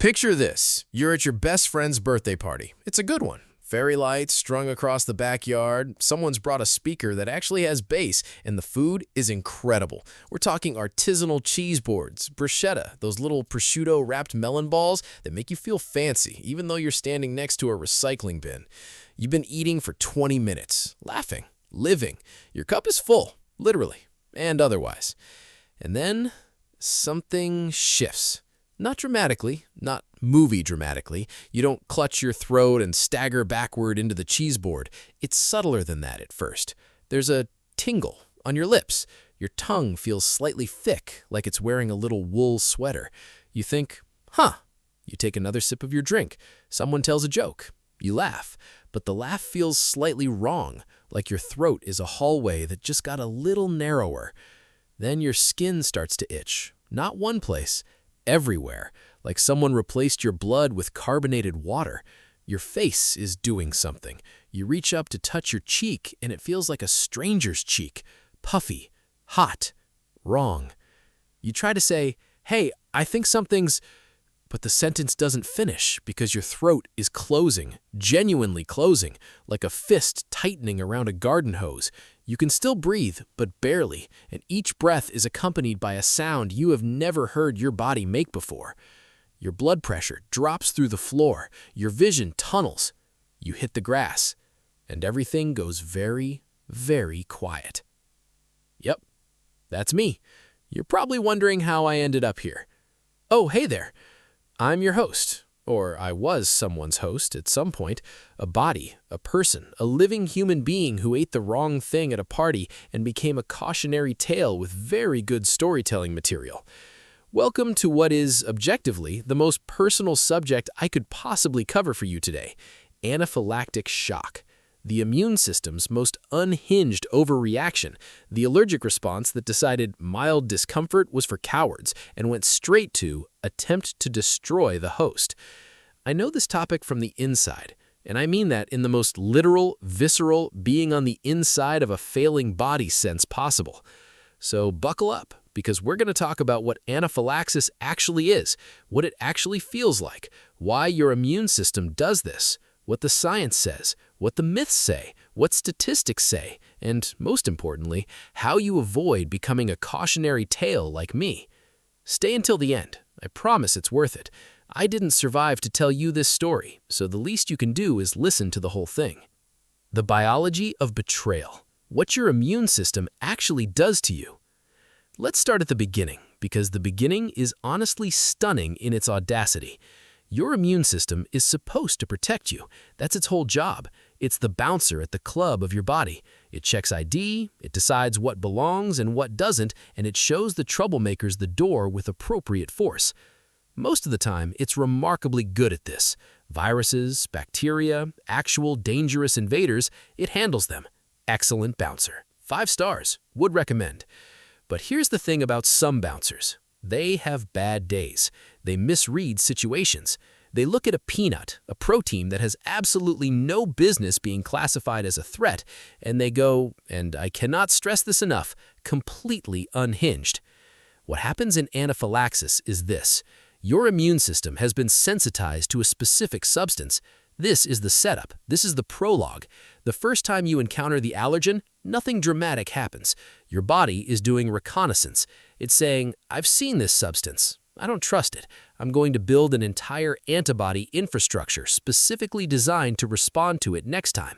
Picture this. You're at your best friend's birthday party. It's a good one. Fairy lights strung across the backyard. Someone's brought a speaker that actually has bass, and the food is incredible. We're talking artisanal cheese boards, bruschetta, those little prosciutto-wrapped melon balls that make you feel fancy, even though you're standing next to a recycling bin. You've been eating for 20 minutes, laughing, living. Your cup is full, literally, and otherwise. And then something shifts. Not dramatically, not movie dramatically. You don't clutch your throat and stagger backward into the cheese board. It's subtler than that at first. There's a tingle on your lips. Your tongue feels slightly thick, like it's wearing a little wool sweater. You think, huh. You take another sip of your drink. Someone tells a joke. You laugh, but the laugh feels slightly wrong, like your throat is a hallway that just got a little narrower. Then your skin starts to itch. Not one place. Everywhere, like someone replaced your blood with carbonated water. Your face is doing something. You reach up to touch your cheek, and it feels like a stranger's cheek. Puffy, hot, wrong. You try to say, hey, I think something's... But the sentence doesn't finish because your throat is closing, genuinely closing, like a fist tightening around a garden hose. You can still breathe, but barely, and each breath is accompanied by a sound you have never heard your body make before. Your blood pressure drops through the floor, your vision tunnels. You hit the grass, and everything goes very, very quiet. Yep, that's me. You're probably wondering how I ended up here. Oh, hey there. I'm your host, or I was someone's host at some point, a body, a person, a living human being who ate the wrong thing at a party and became a cautionary tale with very good storytelling material. Welcome to what is, objectively, the most personal subject I could possibly cover for you today, anaphylactic shock. The immune system's most unhinged overreaction, the allergic response that decided mild discomfort was for cowards and went straight to attempt to destroy the host. I know this topic from the inside, and I mean that in the most literal, visceral, being on the inside of a failing body sense possible. So buckle up, because we're going to talk about what anaphylaxis actually is, what it actually feels like, why your immune system does this, what the science says, what the myths say, what statistics say, and, most importantly, how you avoid becoming a cautionary tale like me. Stay until the end. I promise it's worth it. I didn't survive to tell you this story, so the least you can do is listen to the whole thing. The biology of betrayal. What your immune system actually does to you. Let's start at the beginning, because the beginning is honestly stunning in its audacity. Your immune system is supposed to protect you. That's its whole job. It's the bouncer at the club of your body. It checks ID, it decides what belongs and what doesn't, and it shows the troublemakers the door with appropriate force. Most of the time, it's remarkably good at this. Viruses, bacteria, actual dangerous invaders, it handles them. Excellent bouncer. 5 stars. Would recommend. But here's the thing about some bouncers. They have bad days. They misread situations. They look at a peanut, a protein that has absolutely no business being classified as a threat, and they go, and I cannot stress this enough, completely unhinged. What happens in anaphylaxis is this. Your immune system has been sensitized to a specific substance. This is the setup. This is the prologue. The first time you encounter the allergen, nothing dramatic happens. Your body is doing reconnaissance. It's saying, I've seen this substance. I don't trust it. I'm going to build an entire antibody infrastructure specifically designed to respond to it next time.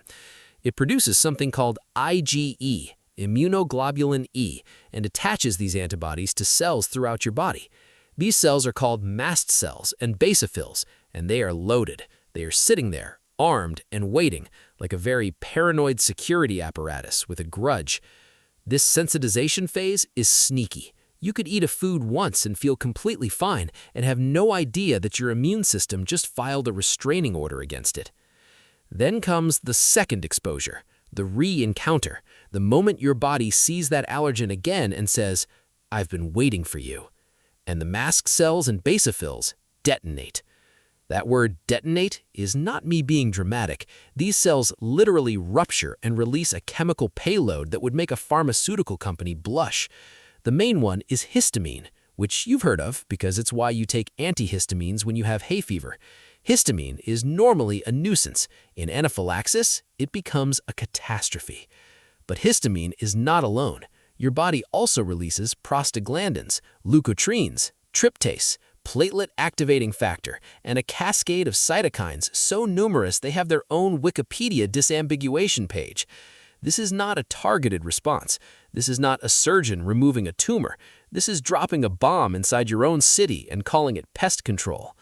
It produces something called IgE, immunoglobulin E, and attaches these antibodies to cells throughout your body. These cells are called mast cells and basophils, and they are loaded. They are sitting there, armed and waiting, like a very paranoid security apparatus with a grudge. This sensitization phase is sneaky. You could eat a food once and feel completely fine and have no idea that your immune system just filed a restraining order against it. Then comes the second exposure, the re-encounter, the moment your body sees that allergen again and says, I've been waiting for you. And the mast cells and basophils detonate. That word detonate is not me being dramatic. These cells literally rupture and release a chemical payload that would make a pharmaceutical company blush. The main one is histamine, which you've heard of because it's why you take antihistamines when you have hay fever. Histamine is normally a nuisance. In anaphylaxis, it becomes a catastrophe. But histamine is not alone. Your body also releases prostaglandins, leukotrienes, tryptase, platelet-activating factor, and a cascade of cytokines so numerous they have their own Wikipedia disambiguation page. This is not a targeted response. This is not a surgeon removing a tumor. This is dropping a bomb inside your own city and calling it pest control.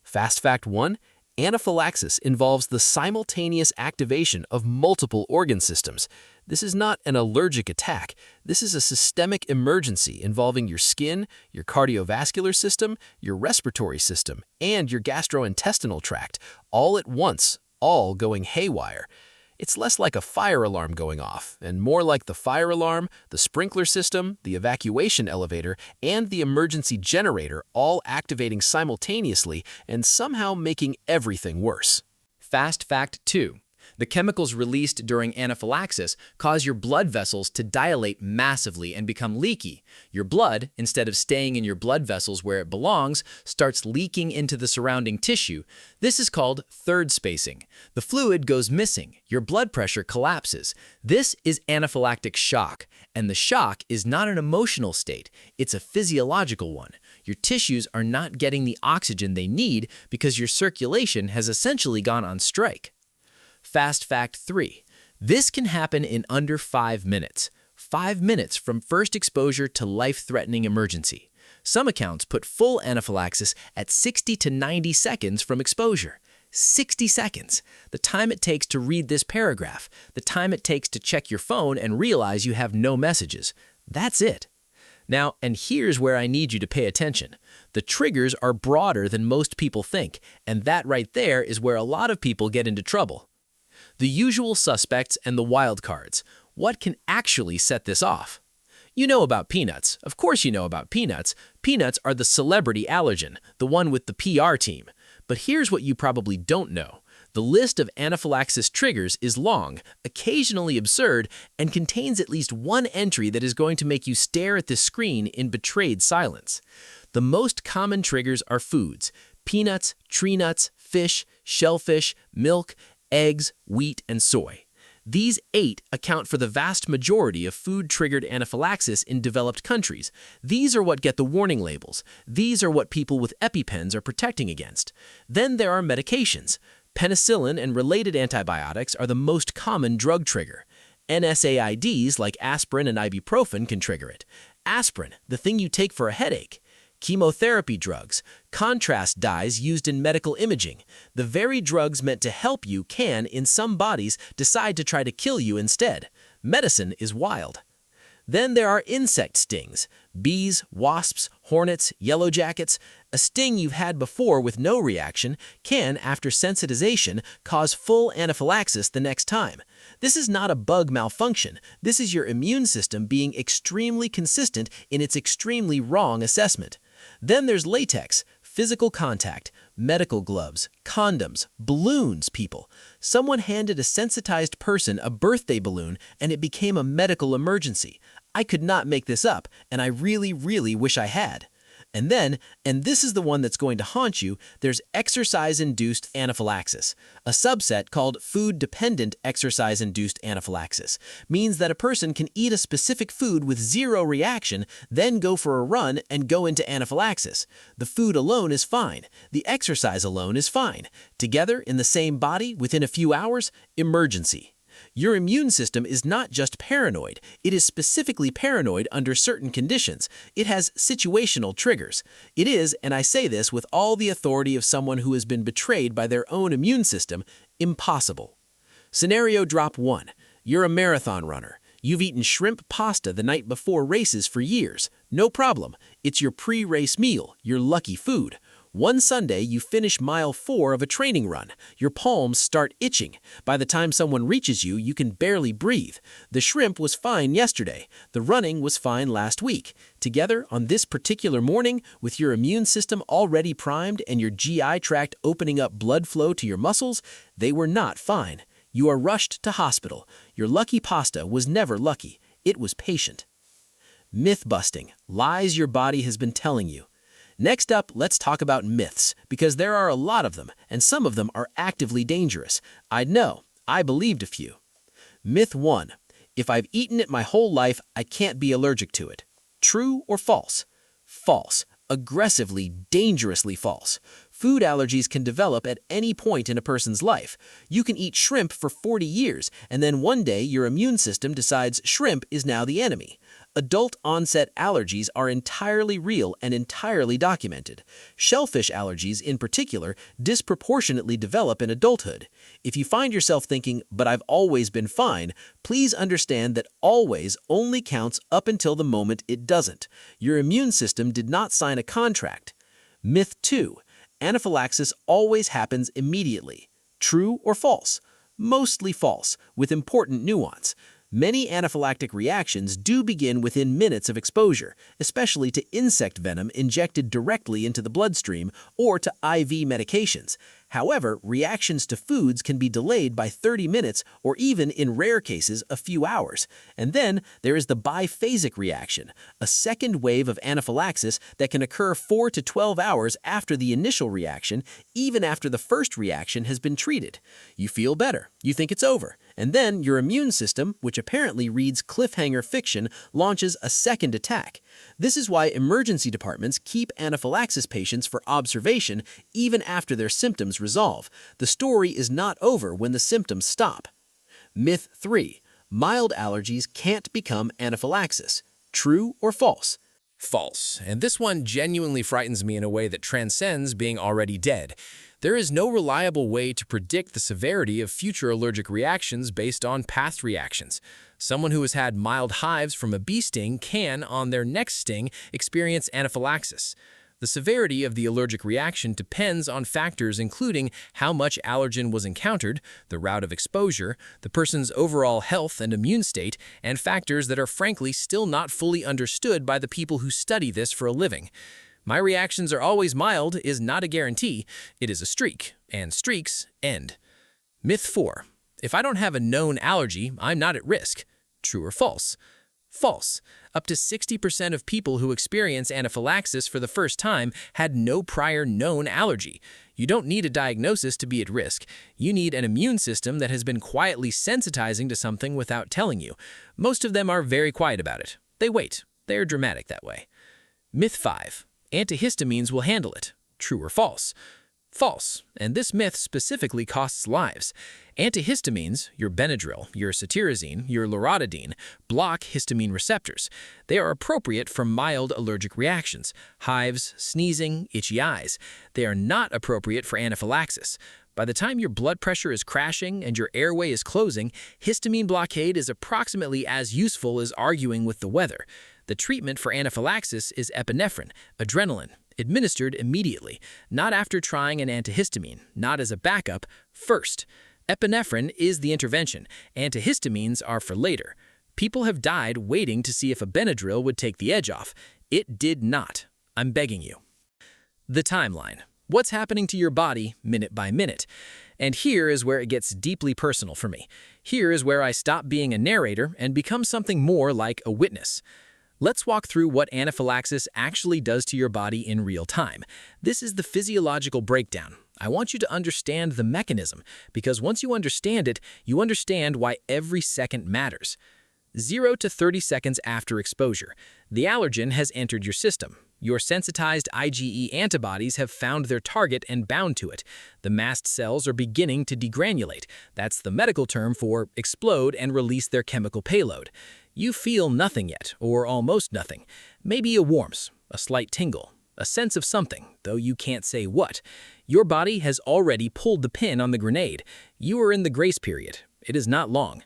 Fast fact 1. Anaphylaxis involves the simultaneous activation of multiple organ systems. This is not an allergic attack. This is a systemic emergency involving your skin, your cardiovascular system, your respiratory system, and your gastrointestinal tract, all at once, all going haywire. It's less like a fire alarm going off, and more like the fire alarm, the sprinkler system, the evacuation elevator, and the emergency generator all activating simultaneously and somehow making everything worse. Fast fact 2. The chemicals released during anaphylaxis cause your blood vessels to dilate massively and become leaky. Your blood, instead of staying in your blood vessels where it belongs, starts leaking into the surrounding tissue. This is called third spacing. The fluid goes missing. Your blood pressure collapses. This is anaphylactic shock, and the shock is not an emotional state. It's a physiological one. Your tissues are not getting the oxygen they need because your circulation has essentially gone on strike. Fast fact 3. This can happen in under 5 minutes. 5 minutes from first exposure to life-threatening emergency. Some accounts put full anaphylaxis at 60 to 90 seconds from exposure. 60 seconds. The time it takes to read this paragraph. The time it takes to check your phone and realize you have no messages. That's it. Now, and here's where I need you to pay attention. The triggers are broader than most people think, and that right there is where a lot of people get into trouble. The usual suspects and the wild cards. What can actually set this off? You know about peanuts. Of course you know about peanuts. Peanuts are the celebrity allergen, the one with the PR team. But here's what you probably don't know. The list of anaphylaxis triggers is long, occasionally absurd, and contains at least one entry that is going to make you stare at the screen in betrayed silence. The most common triggers are foods: peanuts, tree nuts, fish, shellfish, milk, eggs, wheat, and soy. These 8 account for the vast majority of food-triggered anaphylaxis in developed countries. These are what get the warning labels. These are what people with EpiPens are protecting against. Then there are medications. Penicillin and related antibiotics are the most common drug trigger. NSAIDs like aspirin and ibuprofen can trigger it. Aspirin, the thing you take for a headache. Chemotherapy drugs, contrast dyes used in medical imaging. The very drugs meant to help you can, in some bodies, decide to try to kill you instead. Medicine is wild. Then there are insect stings. Bees, wasps, hornets, yellow jackets. A sting you've had before with no reaction can, after sensitization, cause full anaphylaxis the next time. This is not a bug malfunction. This is your immune system being extremely consistent in its extremely wrong assessment. Then there's latex, physical contact, medical gloves, condoms, balloons, people. Someone handed a sensitized person a birthday balloon and it became a medical emergency. I could not make this up, and I really, really wish I had. And then, and this is the one that's going to haunt you, there's exercise-induced anaphylaxis. A subset called food-dependent exercise-induced anaphylaxis means that a person can eat a specific food with zero reaction, then go for a run and go into anaphylaxis. The food alone is fine. The exercise alone is fine. Together, in the same body, within a few hours, emergency. Your immune system is not just paranoid. It is specifically paranoid under certain conditions. It has situational triggers. It is, and I say this with all the authority of someone who has been betrayed by their own immune system, impossible. Scenario drop 1. You're a marathon runner. You've eaten shrimp pasta the night before races for years. No problem. It's your pre-race meal, your lucky food. One Sunday, you finish mile 4 of a training run. Your palms start itching. By the time someone reaches you, you can barely breathe. The shrimp was fine yesterday. The running was fine last week. Together, on this particular morning, with your immune system already primed and your GI tract opening up blood flow to your muscles, they were not fine. You are rushed to hospital. Your lucky pasta was never lucky. It was patient. Myth busting, lies your body has been telling you. Next up, let's talk about myths, because there are a lot of them, and some of them are actively dangerous. I know, I believed a few. Myth 1. If I've eaten it my whole life, I can't be allergic to it. True or false? False. Aggressively, dangerously false. Food allergies can develop at any point in a person's life. You can eat shrimp for 40 years, and then one day your immune system decides shrimp is now the enemy. Adult onset allergies are entirely real and entirely documented. Shellfish allergies, in particular, disproportionately develop in adulthood. If you find yourself thinking, "But I've always been fine," please understand that always only counts up until the moment it doesn't. Your immune system did not sign a contract. Myth 2. Anaphylaxis always happens immediately. True or false? Mostly false, with important nuance. Many anaphylactic reactions do begin within minutes of exposure, especially to insect venom injected directly into the bloodstream or to IV medications. However, reactions to foods can be delayed by 30 minutes or even, in rare cases, a few hours. And then there is the biphasic reaction, a second wave of anaphylaxis that can occur 4 to 12 hours after the initial reaction, even after the first reaction has been treated. You feel better, you think it's over, and then your immune system, which apparently reads cliffhanger fiction, launches a second attack. This is why emergency departments keep anaphylaxis patients for observation even after their symptoms resolve. The story is not over when the symptoms stop. Myth 3. Mild allergies can't become anaphylaxis. True or false? False. And this one genuinely frightens me in a way that transcends being already dead. There is no reliable way to predict the severity of future allergic reactions based on past reactions. Someone who has had mild hives from a bee sting can, on their next sting, experience anaphylaxis. The severity of the allergic reaction depends on factors including how much allergen was encountered, the route of exposure, the person's overall health and immune state, and factors that are frankly still not fully understood by the people who study this for a living. My reactions are always mild is not a guarantee, it is a streak, and streaks end. Myth 4. If I don't have a known allergy, I'm not at risk. True or false? False. Up to 60% of people who experience anaphylaxis for the first time had no prior known allergy. You don't need a diagnosis to be at risk. You need an immune system that has been quietly sensitizing to something without telling you. Most of them are very quiet about it. They wait. They're dramatic that way. Myth 5. Antihistamines will handle it. True or false? False, and this myth specifically costs lives. Antihistamines, your Benadryl, your cetirizine, your loratadine, block histamine receptors. They are appropriate for mild allergic reactions, hives, sneezing, itchy eyes. They are not appropriate for anaphylaxis. By the time your blood pressure is crashing and your airway is closing, histamine blockade is approximately as useful as arguing with the weather. The treatment for anaphylaxis is epinephrine, adrenaline, administered immediately, not after trying an antihistamine, not as a backup, first. Epinephrine is the intervention. Antihistamines are for later. People have died waiting to see if a Benadryl would take the edge off. It did not. I'm begging you. The timeline. What's happening to your body minute by minute? And here is where it gets deeply personal for me. Here is where I stop being a narrator and become something more like a witness. Let's walk through what anaphylaxis actually does to your body in real time. This is the physiological breakdown. I want you to understand the mechanism, because once you understand it, you understand why every second matters. 0 to 30 seconds after exposure, the allergen has entered your system. Your sensitized IgE antibodies have found their target and bound to it. The mast cells are beginning to degranulate. That's the medical term for explode and release their chemical payload. You feel nothing yet, or almost nothing. Maybe a warmth, a slight tingle, a sense of something, though you can't say what. Your body has already pulled the pin on the grenade. You are in the grace period. It is not long.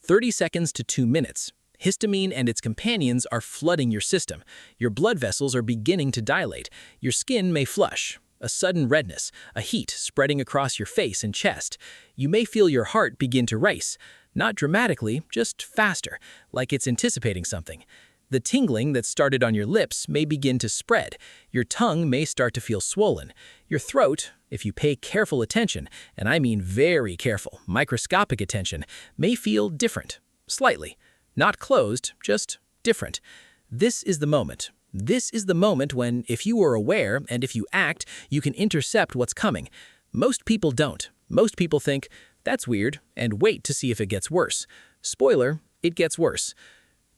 30 seconds to 2 minutes. Histamine and its companions are flooding your system. Your blood vessels are beginning to dilate. Your skin may flush. A sudden redness, a heat spreading across your face and chest. You may feel your heart begin to race. Not dramatically, just faster, like it's anticipating something. The tingling that started on your lips may begin to spread. Your tongue may start to feel swollen. Your throat, if you pay careful attention, and I mean very careful, microscopic attention, may feel different, slightly. Not closed, just different. This is the moment. This is the moment when, if you are aware and if you act, you can intercept what's coming. Most people don't. Most people think, that's weird, and wait to see if it gets worse. Spoiler, it gets worse.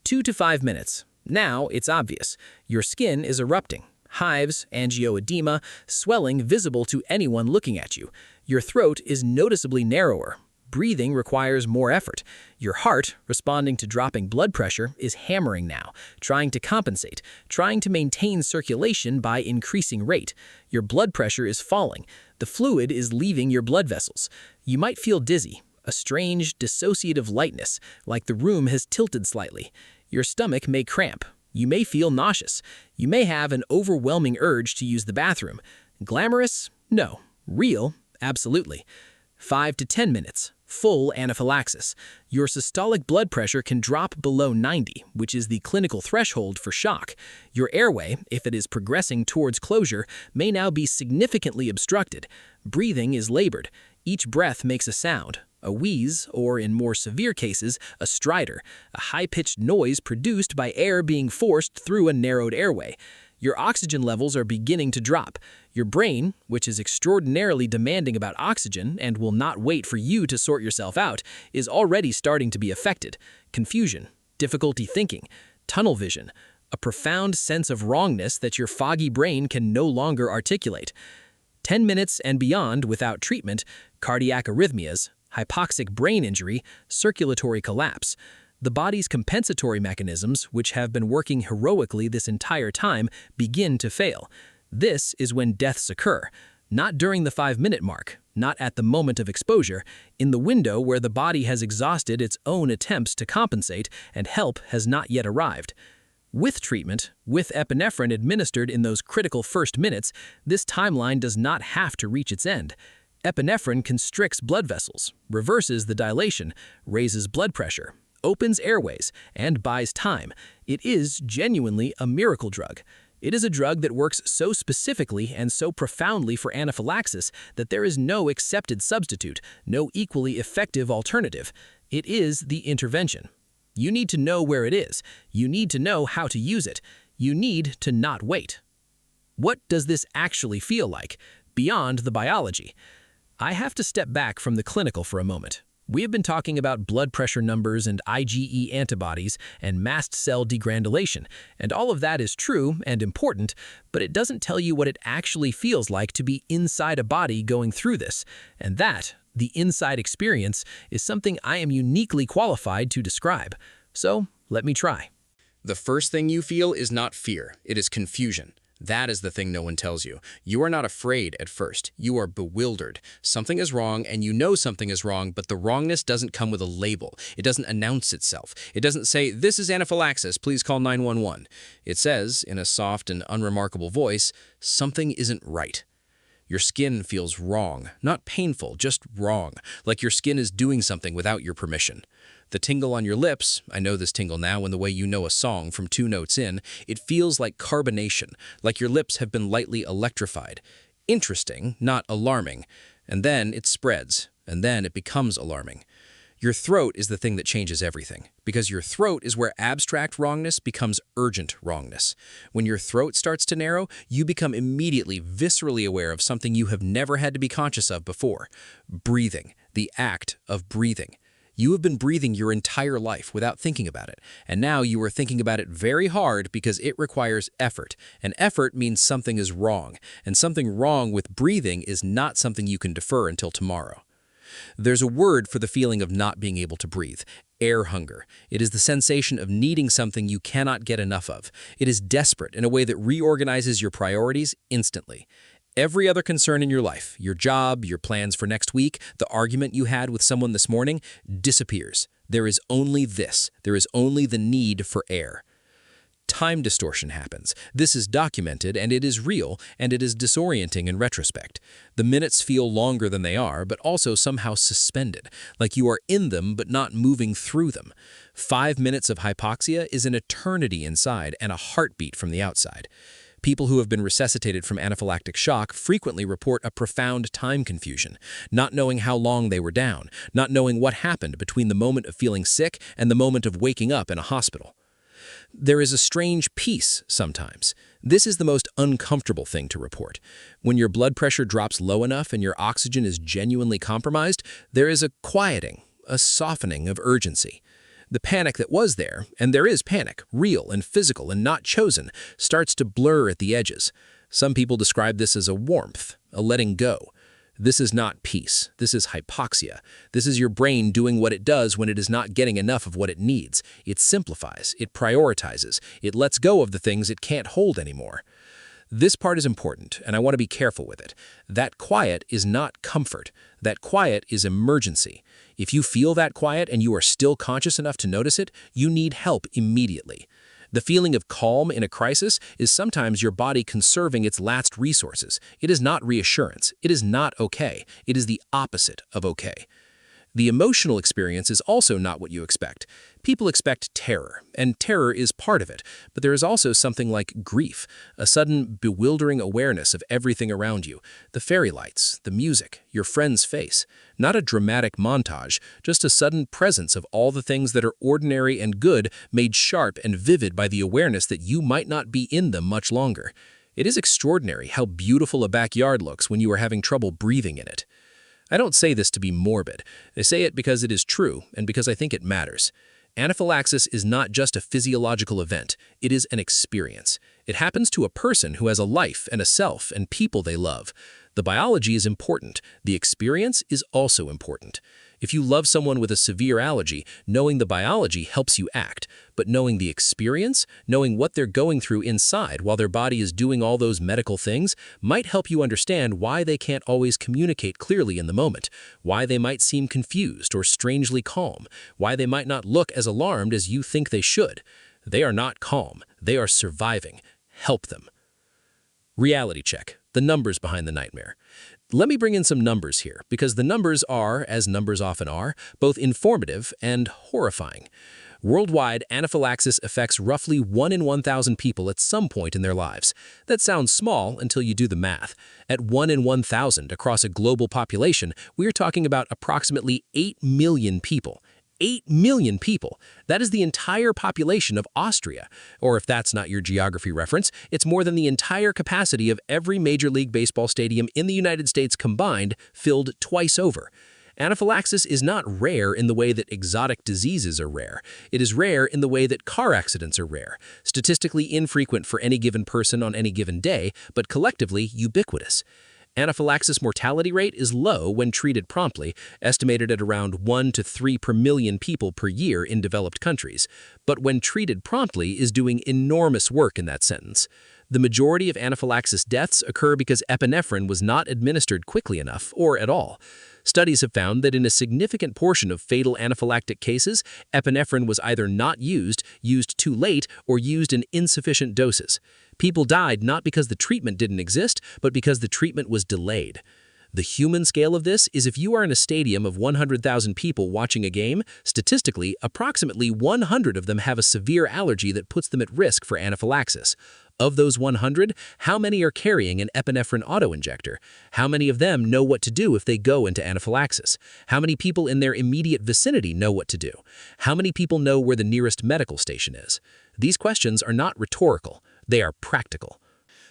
2 to 5 minutes. Now it's obvious. Your skin is erupting. Hives, angioedema, swelling visible to anyone looking at you. Your throat is noticeably narrower. Breathing requires more effort. Your heart, responding to dropping blood pressure, is hammering now, trying to compensate, trying to maintain circulation by increasing rate. Your blood pressure is falling. The fluid is leaving your blood vessels. You might feel dizzy, a strange, dissociative lightness, like the room has tilted slightly. Your stomach may cramp. You may feel nauseous. You may have an overwhelming urge to use the bathroom. Glamorous? No. Real? Absolutely. 5 to 10 minutes. Full anaphylaxis. Your systolic blood pressure can drop below 90, which is the clinical threshold for shock. Your airway, if it is progressing towards closure, may now be significantly obstructed. Breathing is labored. Each breath makes a sound, a wheeze, or in more severe cases, a stridor, a high-pitched noise produced by air being forced through a narrowed airway. Your oxygen levels are beginning to drop. Your brain, which is extraordinarily demanding about oxygen and will not wait for you to sort yourself out, is already starting to be affected. Confusion, difficulty thinking, tunnel vision, a profound sense of wrongness that your foggy brain can no longer articulate. 10 minutes and beyond without treatment, cardiac arrhythmias, hypoxic brain injury, circulatory collapse. The body's compensatory mechanisms, which have been working heroically this entire time, begin to fail. This is when deaths occur, not during the 5-minute mark, not at the moment of exposure, in the window where the body has exhausted its own attempts to compensate and help has not yet arrived. With treatment, with epinephrine administered in those critical first minutes, this timeline does not have to reach its end. Epinephrine constricts blood vessels, reverses the dilation, raises blood pressure, opens airways, and buys time. It is genuinely a miracle drug. It is a drug that works so specifically and so profoundly for anaphylaxis that there is no accepted substitute, no equally effective alternative. It is the intervention. You need to know where it is. You need to know how to use it. You need to not wait. What does this actually feel like, beyond the biology? I have to step back from the clinical for a moment. We have been talking about blood pressure numbers and IgE antibodies and mast cell degranulation, and all of that is true and important, but it doesn't tell you what it actually feels like to be inside a body going through this. And that, the inside experience, is something I am uniquely qualified to describe. So, let me try. The first thing you feel is not fear, it is confusion. That is the thing no one tells you. You are not afraid at first. You are bewildered. Something is wrong, and you know something is wrong, but the wrongness doesn't come with a label. It doesn't announce itself. It doesn't say, "This is anaphylaxis, please call 911. It says, in a soft and unremarkable voice, something isn't right. Your skin feels wrong, not painful, just wrong, like your skin is doing something without your permission. The tingle on your lips, I know this tingle now in the way you know a song from 2 notes in, it feels like carbonation, like your lips have been lightly electrified. Interesting, not alarming. And then it spreads, and then it becomes alarming. Your throat is the thing that changes everything, because your throat is where abstract wrongness becomes urgent wrongness. When your throat starts to narrow, you become immediately viscerally aware of something you have never had to be conscious of before. Breathing, the act of breathing. You have been breathing your entire life without thinking about it, and now you are thinking about it very hard because it requires effort, and effort means something is wrong, and something wrong with breathing is not something you can defer until tomorrow. There's a word for the feeling of not being able to breathe: air hunger. It is the sensation of needing something you cannot get enough of. It is desperate in a way that reorganizes your priorities instantly. Every other concern in your life, your job, your plans for next week, the argument you had with someone this morning, disappears. There is only this. There is only the need for air. Time distortion happens. This is documented, and it is real, and it is disorienting in retrospect. The minutes feel longer than they are, but also somehow suspended, like you are in them but not moving through them. 5 minutes of hypoxia is an eternity inside and a heartbeat from the outside. People who have been resuscitated from anaphylactic shock frequently report a profound time confusion, not knowing how long they were down, not knowing what happened between the moment of feeling sick and the moment of waking up in a hospital. There is a strange peace sometimes. This is the most uncomfortable thing to report. When your blood pressure drops low enough and your oxygen is genuinely compromised, there is a quieting, a softening of urgency. The panic that was there, and there is panic, real and physical and not chosen, starts to blur at the edges. Some people describe this as a warmth, a letting go. This is not peace. This is hypoxia. This is your brain doing what it does when it is not getting enough of what it needs. It simplifies, it prioritizes, it lets go of the things it can't hold anymore. This part is important, and I want to be careful with it. That quiet is not comfort. That quiet is emergency. If you feel that quiet and you are still conscious enough to notice it, you need help immediately. The feeling of calm in a crisis is sometimes your body conserving its last resources. It is not reassurance. It is not okay. It is the opposite of okay. The emotional experience is also not what you expect. People expect terror, and terror is part of it, but there is also something like grief, a sudden bewildering awareness of everything around you, the fairy lights, the music, your friend's face. Not a dramatic montage, just a sudden presence of all the things that are ordinary and good made sharp and vivid by the awareness that you might not be in them much longer. It is extraordinary how beautiful a backyard looks when you are having trouble breathing in it. I don't say this to be morbid. I say it because it is true and because I think it matters. Anaphylaxis is not just a physiological event. It is an experience. It happens to a person who has a life and a self and people they love. The biology is important. The experience is also important. If you love someone with a severe allergy, knowing the biology helps you act. But knowing the experience, knowing what they're going through inside while their body is doing all those medical things, might help you understand why they can't always communicate clearly in the moment, why they might seem confused or strangely calm, why they might not look as alarmed as you think they should. They are not calm. They are surviving. Help them. Reality check. The numbers behind the nightmare. Let me bring in some numbers here, because the numbers are, as numbers often are, both informative and horrifying. Worldwide, anaphylaxis affects roughly 1 in 1,000 people at some point in their lives. That sounds small until you do the math. At 1 in 1,000 across a global population, we're talking about approximately 8 million people. 8 million people. That is the entire population of Austria. Or if that's not your geography reference, it's more than the entire capacity of every Major League Baseball stadium in the United States combined, filled twice over. Anaphylaxis is not rare in the way that exotic diseases are rare. It is rare in the way that car accidents are rare, statistically infrequent for any given person on any given day, but collectively ubiquitous. Anaphylaxis mortality rate is low when treated promptly, estimated at around 1 to 3 per million people per year in developed countries, but when treated promptly is doing enormous work in that sentence. The majority of anaphylaxis deaths occur because epinephrine was not administered quickly enough, or at all. Studies have found that in a significant portion of fatal anaphylactic cases, epinephrine was either not used, used too late, or used in insufficient doses. People died not because the treatment didn't exist, but because the treatment was delayed. The human scale of this is if you are in a stadium of 100,000 people watching a game, statistically, approximately 100 of them have a severe allergy that puts them at risk for anaphylaxis. Of those 100, how many are carrying an epinephrine autoinjector? How many of them know what to do if they go into anaphylaxis? How many people in their immediate vicinity know what to do? How many people know where the nearest medical station is? These questions are not rhetorical. They are practical.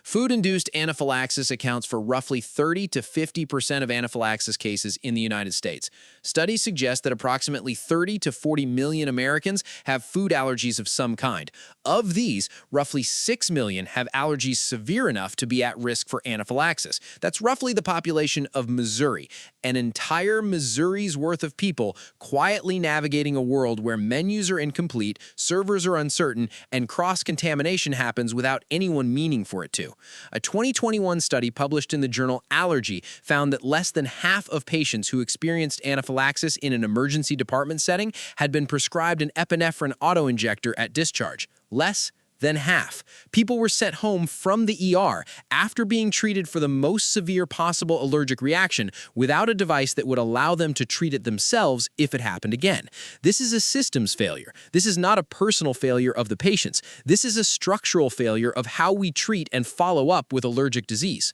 Food-induced anaphylaxis accounts for roughly 30 to 50% of anaphylaxis cases in the United States. Studies suggest that approximately 30 to 40 million Americans have food allergies of some kind. Of these, roughly 6 million have allergies severe enough to be at risk for anaphylaxis. That's roughly the population of Missouri, an entire Missouri's worth of people quietly navigating a world where menus are incomplete, servers are uncertain, and cross-contamination happens without anyone meaning for it to. A 2021 study published in the journal Allergy found that less than half of patients who experienced anaphylaxis in an emergency department setting had been prescribed an epinephrine autoinjector at discharge. Less than half. People were sent home from the ER after being treated for the most severe possible allergic reaction without a device that would allow them to treat it themselves if it happened again. This is a systems failure. This is not a personal failure of the patients. This is a structural failure of how we treat and follow up with allergic disease.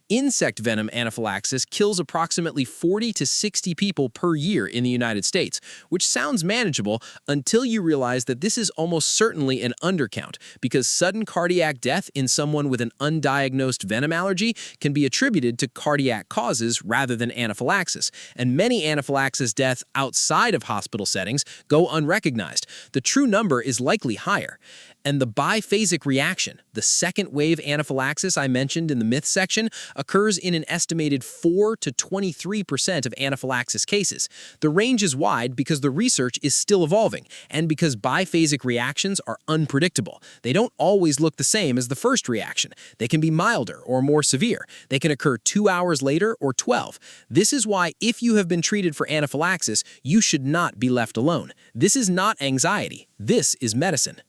Insect venom anaphylaxis kills approximately 40 to 60 people per year in the United States, which sounds manageable until you realize that this is almost certainly an undercount, because sudden cardiac death in someone with an undiagnosed venom allergy can be attributed to cardiac causes rather than anaphylaxis, and many anaphylaxis deaths outside of hospital settings go unrecognized. The true number is likely higher. And the biphasic reaction, the second wave anaphylaxis I mentioned in the myth section, occurs in an estimated 4 to 23% of anaphylaxis cases. The range is wide because the research is still evolving, and because biphasic reactions are unpredictable. They don't always look the same as the first reaction. They can be milder or more severe. They can occur 2 hours later or 12. This is why, if you have been treated for anaphylaxis, you should not be left alone. This is not anxiety. This is medicine.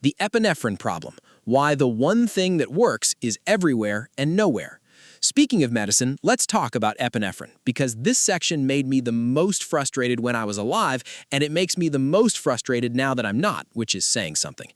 The epinephrine problem, why the one thing that works is everywhere and nowhere. Speaking of medicine, let's talk about epinephrine, because this section made me the most frustrated when I was alive, and it makes me the most frustrated now that I'm not, which is saying something.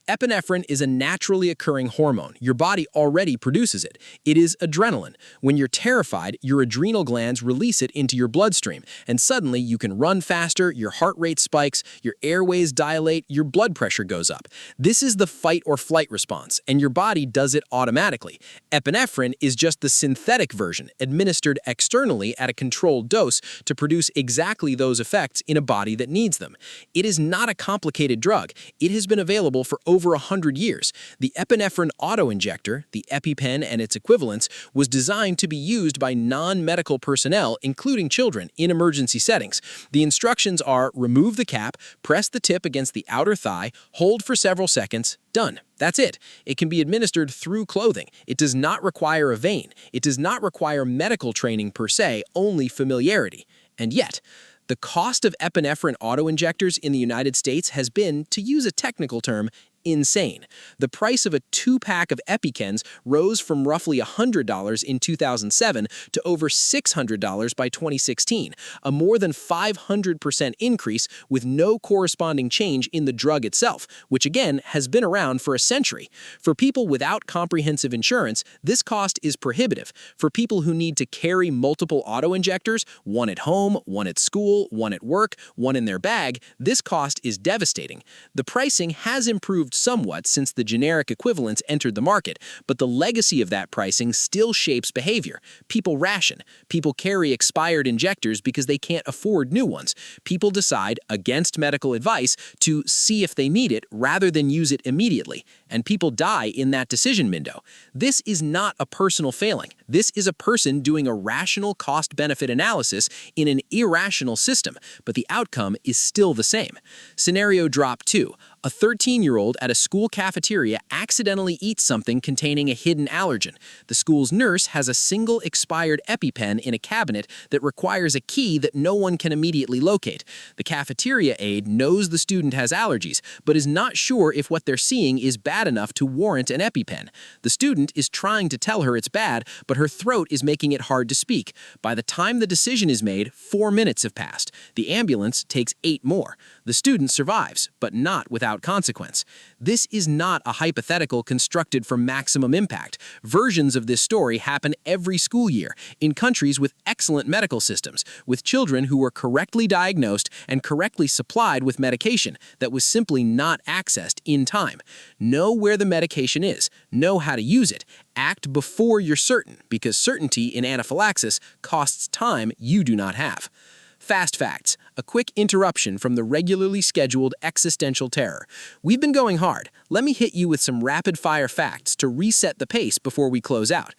Epinephrine is a naturally occurring hormone. Your body already produces it. It is adrenaline. When you're terrified, your adrenal glands release it into your bloodstream, and suddenly you can run faster, your heart rate spikes, your airways dilate, your blood pressure goes up. This is the fight or flight response, and your body does it automatically. Epinephrine is just the synthetic version, administered externally at a controlled dose to produce exactly those effects in a body that needs them. It is not a complicated drug. It has been available for over 100 years. The epinephrine autoinjector, the EpiPen and its equivalents, was designed to be used by non-medical personnel, including children, in emergency settings. The instructions are: remove the cap, press the tip against the outer thigh, hold for several seconds, done. That's it. It can be administered through clothing. It does not require a vein. It does not require medical training per se, only familiarity. And yet, the cost of epinephrine autoinjectors in the United States has been, to use a technical term, insane. The price of a 2-pack of EpiPens rose from roughly $100 in 2007 to over $600 by 2016, a more than 500% increase with no corresponding change in the drug itself, which again has been around for a century. For people without comprehensive insurance, this cost is prohibitive. For people who need to carry multiple autoinjectors, one at home, one at school, one at work, one in their bag, this cost is devastating. The pricing has improved somewhat since the generic equivalents entered the market, but the legacy of that pricing still shapes behavior. People ration. People carry expired injectors because they can't afford new ones. People decide, against medical advice, to see if they need it rather than use it immediately, and people die in that decision window. This is not a personal failing. This is a person doing a rational cost-benefit analysis in an irrational system, but the outcome is still the same. Scenario drop 2. A 13-year-old at a school cafeteria accidentally eats something containing a hidden allergen. The school's nurse has a single expired EpiPen in a cabinet that requires a key that no one can immediately locate. The cafeteria aide knows the student has allergies, but is not sure if what they're seeing is bad enough to warrant an EpiPen. The student is trying to tell her it's bad, but her throat is making it hard to speak. By the time the decision is made, 4 minutes have passed. The ambulance takes 8 more. The student survives, but not without consequence. This is not a hypothetical constructed for maximum impact. Versions of this story happen every school year in countries with excellent medical systems, with children who were correctly diagnosed and correctly supplied with medication that was simply not accessed in time. Know where the medication is, know how to use it, act before you're certain, because certainty in anaphylaxis costs time you do not have. Fast facts, a quick interruption from the regularly scheduled existential terror. We've been going hard. Let me hit you with some rapid-fire facts to reset the pace before we close out.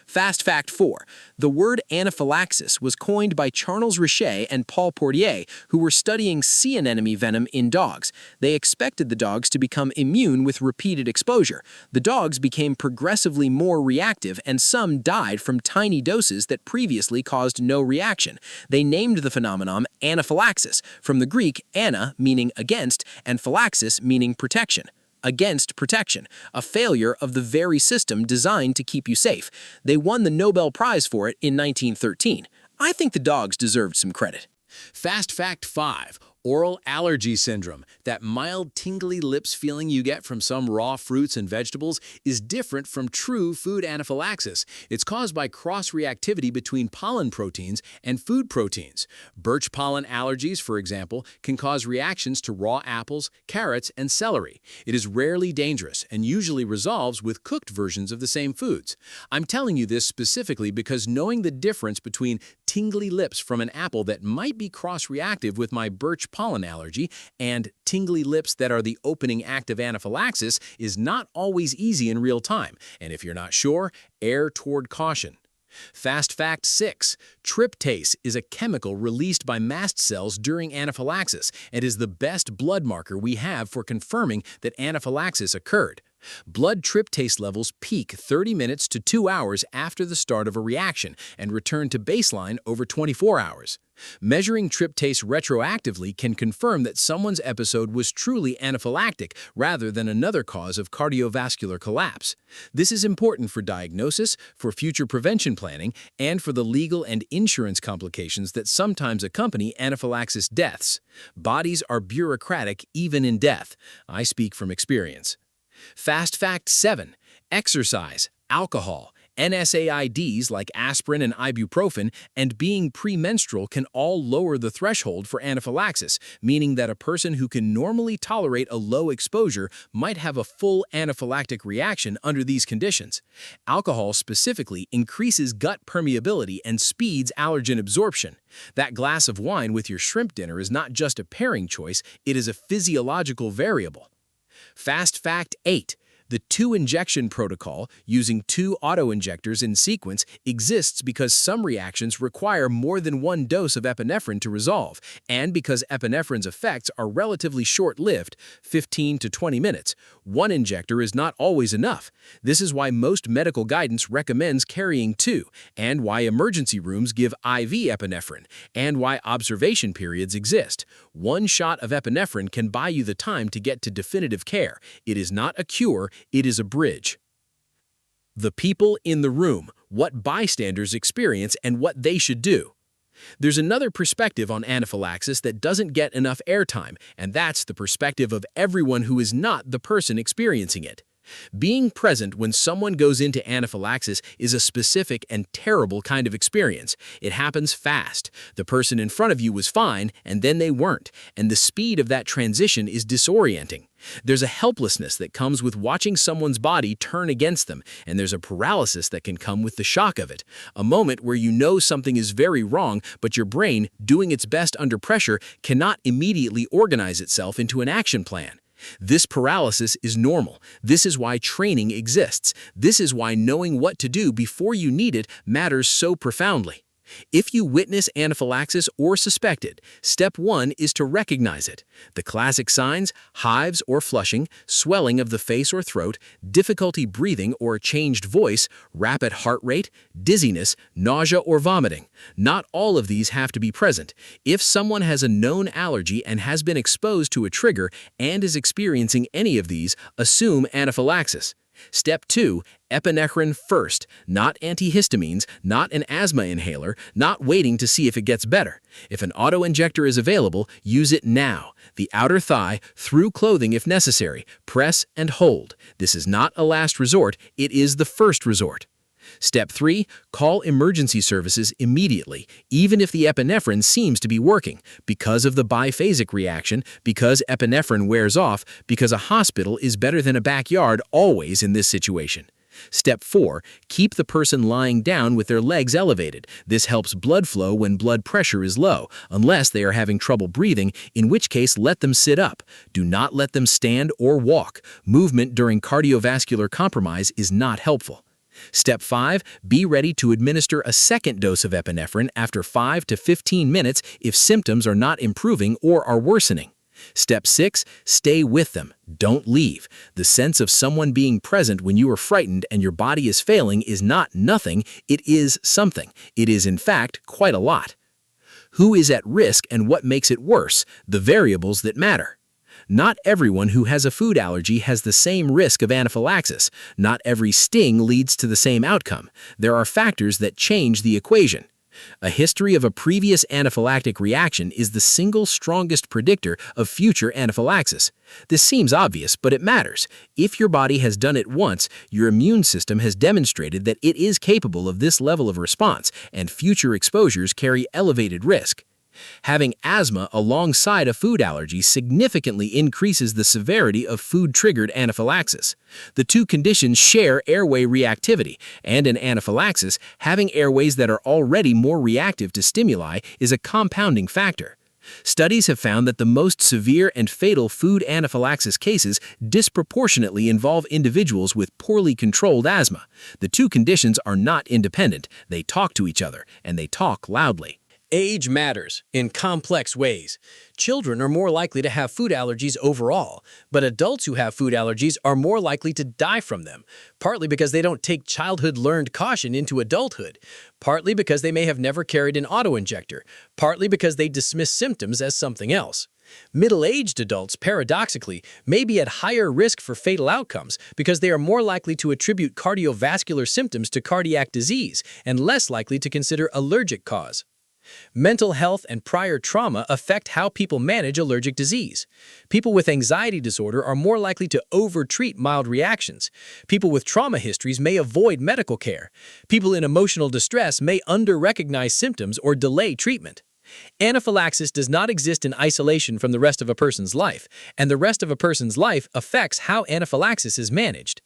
Fast fact 4. The word anaphylaxis was coined by Charles Richet and Paul Portier, who were studying sea anemone venom in dogs. They expected the dogs to become immune with repeated exposure. The dogs became progressively more reactive, and some died from tiny doses that previously caused no reaction. They named the phenomenon anaphylaxis, from the Greek ana meaning against and phylaxis meaning protection. Against protection, a failure of the very system designed to keep you safe. They won the Nobel Prize for it in 1913. I think the dogs deserved some credit. Fast fact 5. Oral allergy syndrome, that mild tingly lips feeling you get from some raw fruits and vegetables, is different from true food anaphylaxis. It's caused by cross-reactivity between pollen proteins and food proteins. Birch pollen allergies, for example, can cause reactions to raw apples, carrots, and celery. It is rarely dangerous and usually resolves with cooked versions of the same foods. I'm telling you this specifically because knowing the difference between tingly lips from an apple that might be cross-reactive with my birch pollen allergy and tingly lips that are the opening act of anaphylaxis is not always easy in real time, and if you're not sure, err toward caution. Fast fact 6. Tryptase is a chemical released by mast cells during anaphylaxis and is the best blood marker we have for confirming that anaphylaxis occurred. Blood tryptase levels peak 30 minutes to 2 hours after the start of a reaction and return to baseline over 24 hours. Measuring tryptase retroactively can confirm that someone's episode was truly anaphylactic rather than another cause of cardiovascular collapse. This is important for diagnosis, for future prevention planning, and for the legal and insurance complications that sometimes accompany anaphylaxis deaths. Bodies are bureaucratic even in death. I speak from experience. Fast fact 7. Exercise, alcohol, NSAIDs like aspirin and ibuprofen, and being premenstrual can all lower the threshold for anaphylaxis, meaning that a person who can normally tolerate a low exposure might have a full anaphylactic reaction under these conditions. Alcohol specifically increases gut permeability and speeds allergen absorption. That glass of wine with your shrimp dinner is not just a pairing choice, it is a physiological variable. Fast fact 8. The 2-injection protocol, using 2 auto-injectors in sequence, exists because some reactions require more than 1 dose of epinephrine to resolve, and because epinephrine's effects are relatively short-lived, 15 to 20 minutes. 1 injector is not always enough. This is why most medical guidance recommends carrying 2, and why emergency rooms give IV epinephrine, and why observation periods exist. 1 shot of epinephrine can buy you the time to get to definitive care. It is not a cure, it is a bridge. The people in the room, what bystanders experience and what they should do. There's another perspective on anaphylaxis that doesn't get enough airtime, and that's the perspective of everyone who is not the person experiencing it. Being present when someone goes into anaphylaxis is a specific and terrible kind of experience. It happens fast. The person in front of you was fine, and then they weren't, and the speed of that transition is disorienting. There's a helplessness that comes with watching someone's body turn against them, and there's a paralysis that can come with the shock of it. A moment where you know something is very wrong, but your brain, doing its best under pressure, cannot immediately organize itself into an action plan. This paralysis is normal. This is why training exists. This is why knowing what to do before you need it matters so profoundly. If you witness anaphylaxis or suspect it, step 1 is to recognize it. The classic signs: hives or flushing, swelling of the face or throat, difficulty breathing or a changed voice, rapid heart rate, dizziness, nausea or vomiting. Not all of these have to be present. If someone has a known allergy and has been exposed to a trigger and is experiencing any of these, assume anaphylaxis. Step 2, epinephrine first, not antihistamines, not an asthma inhaler, not waiting to see if it gets better. If an auto-injector is available, use it now. The outer thigh, through clothing if necessary. Press and hold. This is not a last resort, it is the first resort. Step 3, call emergency services immediately, even if the epinephrine seems to be working, because of the biphasic reaction, because epinephrine wears off, because a hospital is better than a backyard always in this situation. Step 4, keep the person lying down with their legs elevated. This helps blood flow when blood pressure is low, unless they are having trouble breathing, in which case let them sit up. Do not let them stand or walk. Movement during cardiovascular compromise is not helpful. Step 5, be ready to administer a second dose of epinephrine after 5 to 15 minutes if symptoms are not improving or are worsening. Step 6, stay with them. Don't leave. The sense of someone being present when you are frightened and your body is failing is not nothing, it is something. It is, in fact, quite a lot. Who is at risk and what makes it worse? The variables that matter. Not everyone who has a food allergy has the same risk of anaphylaxis. Not every sting leads to the same outcome. There are factors that change the equation. A history of a previous anaphylactic reaction is the single strongest predictor of future anaphylaxis. This seems obvious, but it matters. If your body has done it once, your immune system has demonstrated that it is capable of this level of response, and future exposures carry elevated risk. Having asthma alongside a food allergy significantly increases the severity of food-triggered anaphylaxis. The two conditions share airway reactivity, and in anaphylaxis, having airways that are already more reactive to stimuli is a compounding factor. Studies have found that the most severe and fatal food anaphylaxis cases disproportionately involve individuals with poorly controlled asthma. The two conditions are not independent, they talk to each other, and they talk loudly. Age matters in complex ways. Children are more likely to have food allergies overall, but adults who have food allergies are more likely to die from them, partly because they don't take childhood-learned caution into adulthood, partly because they may have never carried an autoinjector, partly because they dismiss symptoms as something else. Middle-aged adults, paradoxically, may be at higher risk for fatal outcomes because they are more likely to attribute cardiovascular symptoms to cardiac disease and less likely to consider allergic cause. Mental health and prior trauma affect how people manage allergic disease. People with anxiety disorder are more likely to overtreat mild reactions. People with trauma histories may avoid medical care. People in emotional distress may under-recognize symptoms or delay treatment. Anaphylaxis does not exist in isolation from the rest of a person's life, and the rest of a person's life affects how anaphylaxis is managed.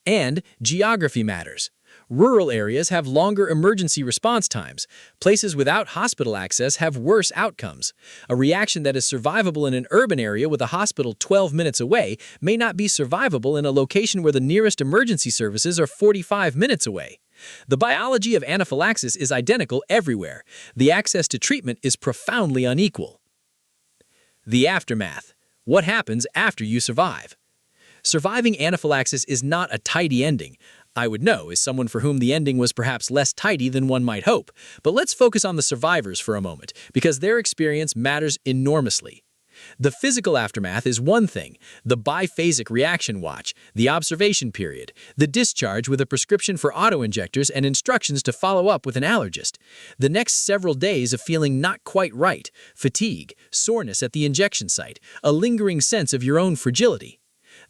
And geography matters. Rural areas have longer emergency response times. Places without hospital access have worse outcomes. A reaction that is survivable in an urban area with a hospital 12 minutes away may not be survivable in a location where the nearest emergency services are 45 minutes away. The biology of anaphylaxis is identical everywhere. The access to treatment is profoundly unequal. The aftermath. What happens after you survive? Surviving anaphylaxis is not a tidy ending. I would know as someone for whom the ending was perhaps less tidy than one might hope. But let's focus on the survivors for a moment, because their experience matters enormously. The physical aftermath is one thing: the biphasic reaction watch, the observation period, the discharge with a prescription for autoinjectors and instructions to follow up with an allergist, the next several days of feeling not quite right, fatigue, soreness at the injection site, a lingering sense of your own fragility.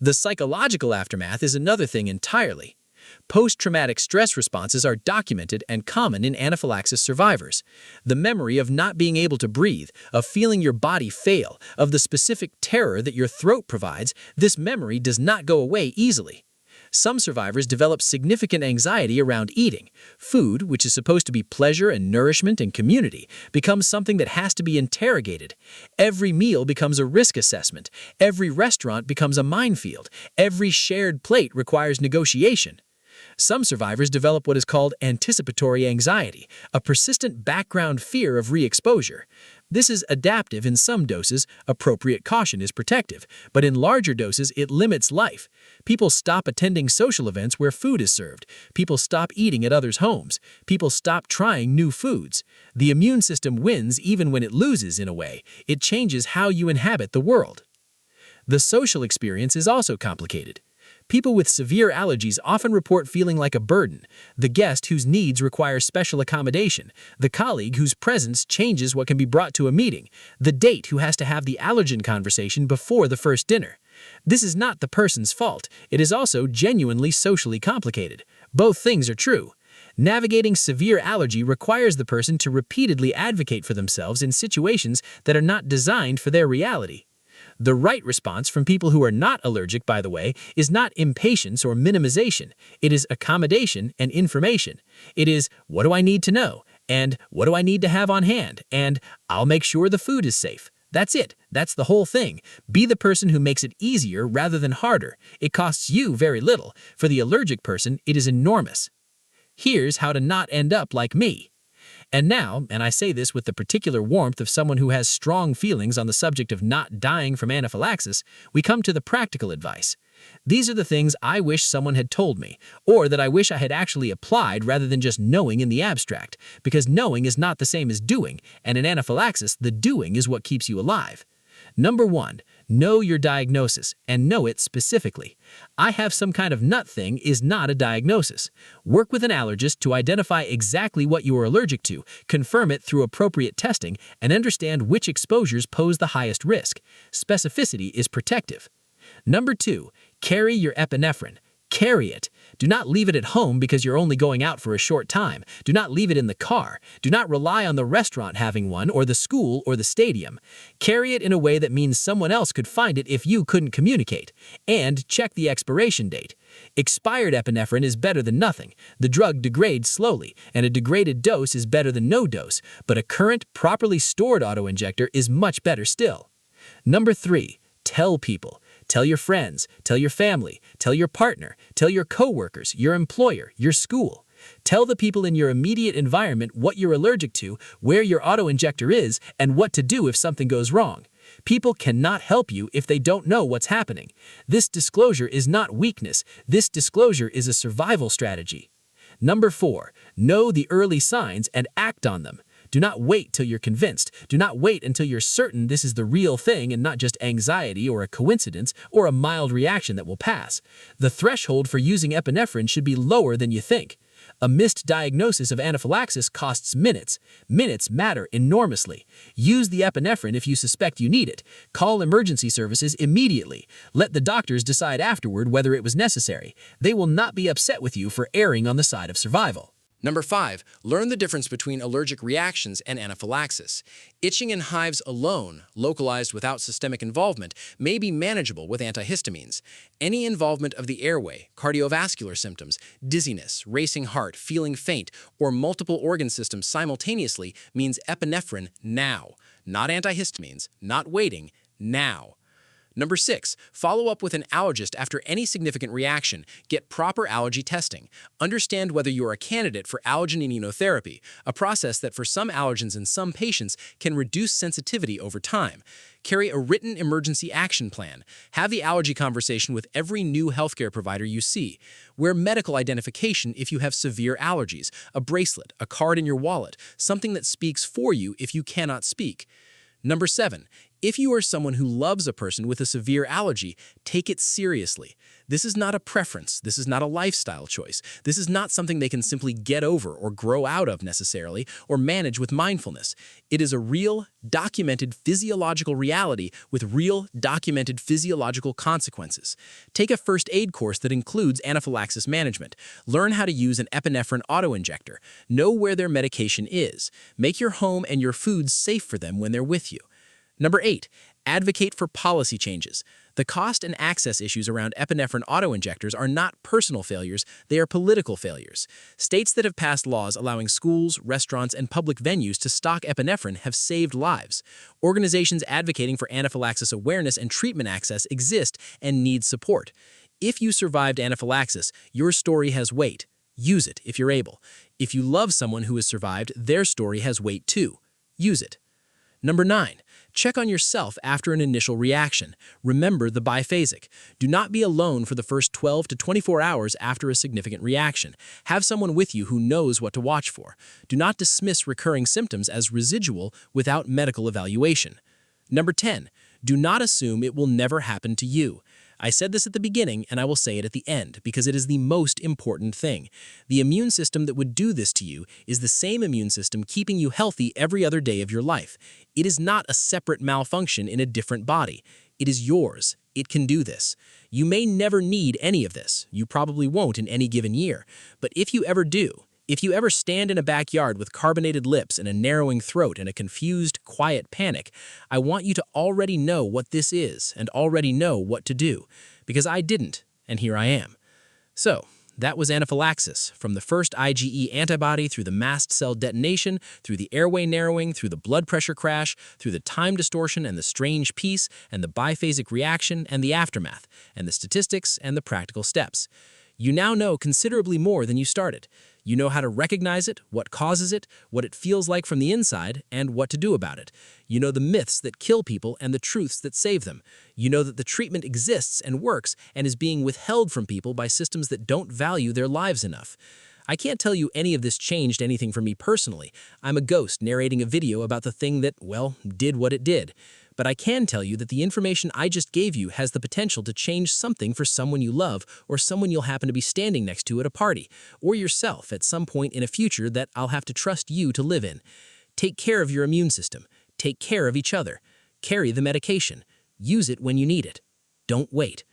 The psychological aftermath is another thing entirely. Post-traumatic stress responses are documented and common in anaphylaxis survivors. The memory of not being able to breathe, of feeling your body fail, of the specific terror that your throat provides, this memory does not go away easily. Some survivors develop significant anxiety around eating. Food, which is supposed to be pleasure and nourishment and community, becomes something that has to be interrogated. Every meal becomes a risk assessment. Every restaurant becomes a minefield. Every shared plate requires negotiation. Some survivors develop what is called anticipatory anxiety, a persistent background fear of re-exposure. This is adaptive in some doses. Appropriate caution is protective, but in larger doses it limits life. People stop attending social events where food is served. People stop eating at others' homes. People stop trying new foods. The immune system wins even when it loses in a way. It changes how you inhabit the world. The social experience is also complicated. People with severe allergies often report feeling like a burden, the guest whose needs require special accommodation, the colleague whose presence changes what can be brought to a meeting, the date who has to have the allergen conversation before the first dinner. This is not the person's fault. It is also genuinely socially complicated. Both things are true. Navigating severe allergy requires the person to repeatedly advocate for themselves in situations that are not designed for their reality. The right response from people who are not allergic, by the way, is not impatience or minimization. It is accommodation and information. It is, what do I need to know? And what do I need to have on hand? And I'll make sure the food is safe. That's it. That's the whole thing. Be the person who makes it easier rather than harder. It costs you very little. For the allergic person, it is enormous. Here's how to not end up like me. And now, and I say this with the particular warmth of someone who has strong feelings on the subject of not dying from anaphylaxis, we come to the practical advice. These are the things I wish someone had told me, or that I wish I had actually applied rather than just knowing in the abstract, because knowing is not the same as doing, and in anaphylaxis, the doing is what keeps you alive. Number 1, Know your diagnosis and know it specifically. I have some kind of nut thing is not a diagnosis. Work with an allergist to identify exactly what you are allergic to, confirm it through appropriate testing, and understand which exposures pose the highest risk. Specificity is protective. Number 2, carry your epinephrine. Carry it. Do not leave it at home because you're only going out for a short time. Do not leave it in the car. Do not rely on the restaurant having one or the school or the stadium. Carry it in a way that means someone else could find it if you couldn't communicate. And check the expiration date. Expired epinephrine is better than nothing. The drug degrades slowly, and a degraded dose is better than no dose, but a current, properly stored autoinjector is much better still. Number 3, tell people. Tell your friends, tell your family, tell your partner, tell your coworkers, your employer, your school. Tell the people in your immediate environment what you're allergic to, where your autoinjector is, and what to do if something goes wrong. People cannot help you if they don't know what's happening. This disclosure is not weakness. This disclosure is a survival strategy. Number 4, know the early signs and act on them. Do not wait till you're convinced. Do not wait until you're certain this is the real thing and not just anxiety or a coincidence or a mild reaction that will pass. The threshold for using epinephrine should be lower than you think. A missed diagnosis of anaphylaxis costs minutes. Minutes matter enormously. Use the epinephrine if you suspect you need it. Call emergency services immediately. Let the doctors decide afterward whether it was necessary. They will not be upset with you for erring on the side of survival. Number 5, learn the difference between allergic reactions and anaphylaxis. Itching and hives alone, localized without systemic involvement, may be manageable with antihistamines. Any involvement of the airway, cardiovascular symptoms, dizziness, racing heart, feeling faint, or multiple organ systems simultaneously means epinephrine now. Not antihistamines, not waiting, now. Number 6, follow up with an allergist after any significant reaction. Get proper allergy testing. Understand whether you are a candidate for allergen immunotherapy, a process that for some allergens in some patients can reduce sensitivity over time. Carry a written emergency action plan. Have the allergy conversation with every new healthcare provider you see. Wear medical identification if you have severe allergies, a bracelet, a card in your wallet, something that speaks for you if you cannot speak. Number 7, if you are someone who loves a person with a severe allergy, take it seriously. This is not a preference. This is not a lifestyle choice. This is not something they can simply get over or grow out of necessarily or manage with mindfulness. It is a real, documented physiological reality with real, documented physiological consequences. Take a first aid course that includes anaphylaxis management. Learn how to use an epinephrine autoinjector. Know where their medication is. Make your home and your foods safe for them when they're with you. Number 8, advocate for policy changes. The cost and access issues around epinephrine autoinjectors are not personal failures, they are political failures. States that have passed laws allowing schools, restaurants, and public venues to stock epinephrine have saved lives. Organizations advocating for anaphylaxis awareness and treatment access exist and need support. If you survived anaphylaxis, your story has weight. Use it if you're able. If you love someone who has survived, their story has weight too. Use it. Number 9, check on yourself after an initial reaction. Remember the biphasic. Do not be alone for the first 12 to 24 hours after a significant reaction. Have someone with you who knows what to watch for. Do not dismiss recurring symptoms as residual without medical evaluation. Number 10, do not assume it will never happen to you. I said this at the beginning, and I will say it at the end, because it is the most important thing. The immune system that would do this to you is the same immune system keeping you healthy every other day of your life. It is not a separate malfunction in a different body. It is yours. It can do this. You may never need any of this. You probably won't in any given year. But if you ever do, if you ever stand in a backyard with carbonated lips and a narrowing throat and a confused, quiet panic, I want you to already know what this is and already know what to do, because I didn't, and here I am. So, that was anaphylaxis, from the first IgE antibody through the mast cell detonation, through the airway narrowing, through the blood pressure crash, through the time distortion and the strange peace, and the biphasic reaction and the aftermath, and the statistics and the practical steps. You now know considerably more than you started. You know how to recognize it, what causes it, what it feels like from the inside, and what to do about it. You know the myths that kill people and the truths that save them. You know that the treatment exists and works and is being withheld from people by systems that don't value their lives enough. I can't tell you any of this changed anything for me personally. I'm a ghost narrating a video about the thing that, well, did what it did. but I can tell you that the information I just gave you has the potential to change something for someone you love or someone you'll happen to be standing next to at a party, or yourself at some point in a future that I'll have to trust you to live in. Take care of your immune system. Take care of each other. Carry the medication. Use it when you need it. Don't wait.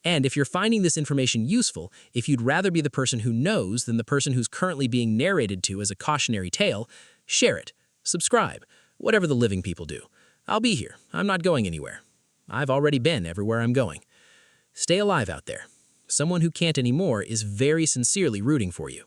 And if you're finding this information useful, if you'd rather be the person who knows than the person who's currently being narrated to as a cautionary tale, share it. Subscribe. Whatever the living people do. I'll be here. I'm not going anywhere. I've already been everywhere I'm going. Stay alive out there. Someone who can't anymore is very sincerely rooting for you.